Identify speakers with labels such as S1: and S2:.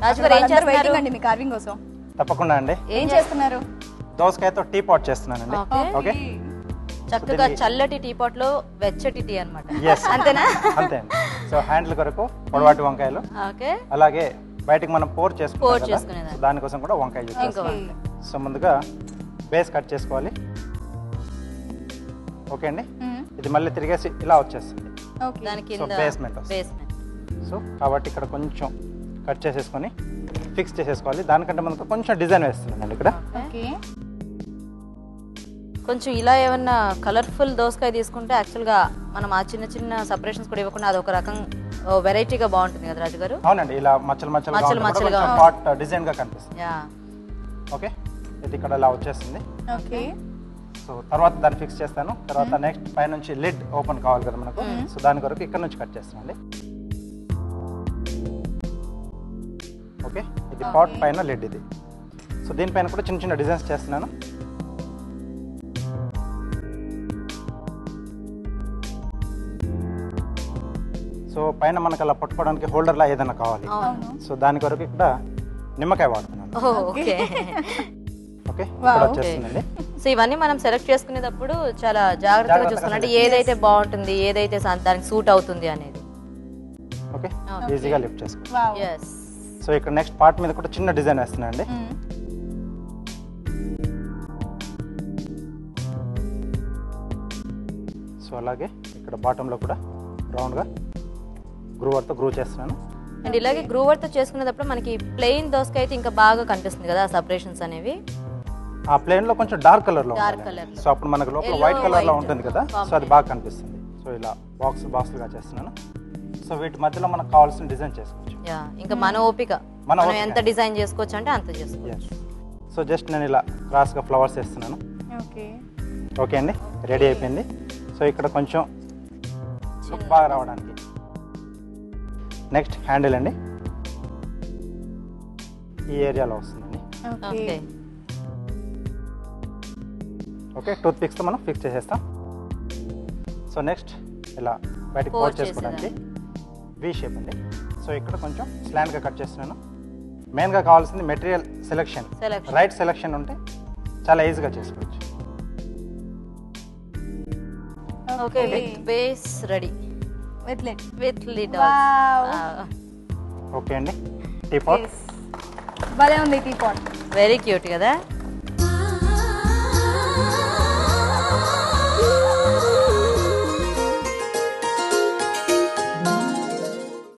S1: రాజు గారు ఏం చేస్తున్నారు
S2: అండి మీ కార్వింగ్ కోసం?
S3: తప్పకుండా అండి.
S2: ఏం చేస్తున్నారు?
S3: దోసకాయతో టీ పాట్ చేస్తున్నానండి. ఓకే,
S1: చక్కగా చల్లటి టీ పాట్ లో వెచ్చటి టీ అన్నమాట.
S3: అంతేనా? అంతే అండి. సో హ్యాండిల్ కొరకు పొడవాటి వంకాయలు, అలాగే బయటకు మనం పోర్ చేసుకుంటాం దానికోసం కూడా వంకాయ యూజ్ చేసుకోవాలి. సో ముందుగా బేస్ కట్ చేసుకోవాలి. ఓకే అండి, ఇది మళ్ళీ తిరిగేసి ఇలా వచ్చేస్తుంది. సో బేస్మెంట్ వస్తుంది. సో కాబట్టి ఇక్కడ కొంచెం కట్ చేసేసుకొని ఫిక్స్ చేసేసుకోవాలి. దానికంటే మనకు కొంచెం డిజైన్ వేస్తుందండి ఇక్కడ.
S1: కొంచెం ఇలా ఏమన్నా కలర్ఫుల్ దోసకాయ తీసుకుంటే యాక్చువల్గా మనం ఆ చిన్న చిన్న సపరేషన్స్ కూడా ఇవ్వకుండా అదొక రకం వెరైటీగా బాగుంటుంది కదా రాజు గారు.
S3: అవునండి, ఇలా మచ్చలు మచ్చలుగా పాట్ డిజైన్ గా కనిపిస్తుంది. ఓకే, ఇది ఇక్కడ ఇలా వచ్చేస్తుంది.
S2: ఓకే,
S3: సో తర్వాత దాన్ని ఫిక్స్ చేస్తాను. తర్వాత నెక్స్ట్ పై నుంచి లిడ్ ఓపెన్ కావాలి కదా మనకు. సో దాని కొరకు ఇక్కడ నుంచి కట్ చేస్తానండి. ఓకే, ఇది పాట్ పైన లిడ్ ఇది. సో దీనిపైన కూడా చిన్న చిన్న డిజైన్స్ చేస్తున్నాను. సో పైన మనకు అలా పట్టుకోవడానికి హోల్డర్లా ఏదైనా కావాలి. సో దాని కొరకు ఇక్కడ నిమ్మకాయ వాడుతున్నాను. ఓకే, ఇక్కడ వచ్చేస్తుందండి.
S1: సో ఇవన్నీ మనం సెలెక్ట్ చేసుకునేటప్పుడు చాలా జాగ్రత్తగా చూసుకోవాలి, అంటే ఏదైతే బాగుంటుంది, ఏదైతే దానికి సూట్ అవుతుంది అనేది.
S3: ఓకే, ఈజీగా లిఫ్ట్ చేసుకోవాలి. సో ఇక్కడ నెక్స్ట్ పార్ట్ మీద కూడా చిన్న డిజైన్ వేస్తున్నాను అండి. సో అలాగే ఇక్కడ బాటంలో కూడా రౌండ్గా గ్రూవర్తో గ్రూ చేస్తున్నాను.
S1: అండ్ ఇలాగే గ్రూవర్తో చేసుకునేటప్పుడు మనకి ప్లెయిన్ దోసకాయ అయితే ఇంకా బాగా కనిపిస్తుంది కదా సపరేషన్స్ అనేవి.
S3: ఆ ప్లెయిన్ లో కొంచెం డార్క్ కలర్ లో, సో అప్పుడు మనకు లోపల వైట్ కలర్ లో ఉంటుంది కదా, సో అది బాగా కనిపిస్తుంది. సో ఇలా బాక్స్లుగా చేస్తున్నాను. సో వీటి మధ్యలో మనకు కావాల్సిన డిజైన్ చేసుకోవచ్చు.
S1: ఇంకా మన ఓపిక, మనం ఎంత డిజైన్ చేసుకోవచ్చు అంటే అంత చేసుకోవచ్చు.
S3: సో జస్ట్ నేను ఇలా క్రాస్గా ఫ్లవర్స్ వేస్తున్నాను. ఓకే అండి, రెడీ అయిపోయింది. సో ఇక్కడ కొంచెం బాగా రావడానికి నెక్స్ట్ హ్యాండిల్ అండి, ఈ ఏరియాలో వస్తుందండి. ఓకే, టూత్ పిక్స్తో మనం ఫిక్స్ చేసేస్తాం. సో నెక్స్ట్ ఇలా బయటకు కోట్ చేసుకోవడానికి వి షేప్ అండి. సో ఇక్కడ కొంచెం స్లాంట్గా కట్ చేస్తున్నాను. మెయిన్గా కావాల్సింది మెటీరియల్ సెలెక్షన్, రైట్ సెలెక్షన్ ఉంటే చాలా ఈజీగా చేసుకోవచ్చు.
S1: Okay, with base ready with lid.
S3: Okay అండి, టీ పాట్
S2: భలే ఉంది. టీ పాట్
S1: వెరీ క్యూట్ కదా.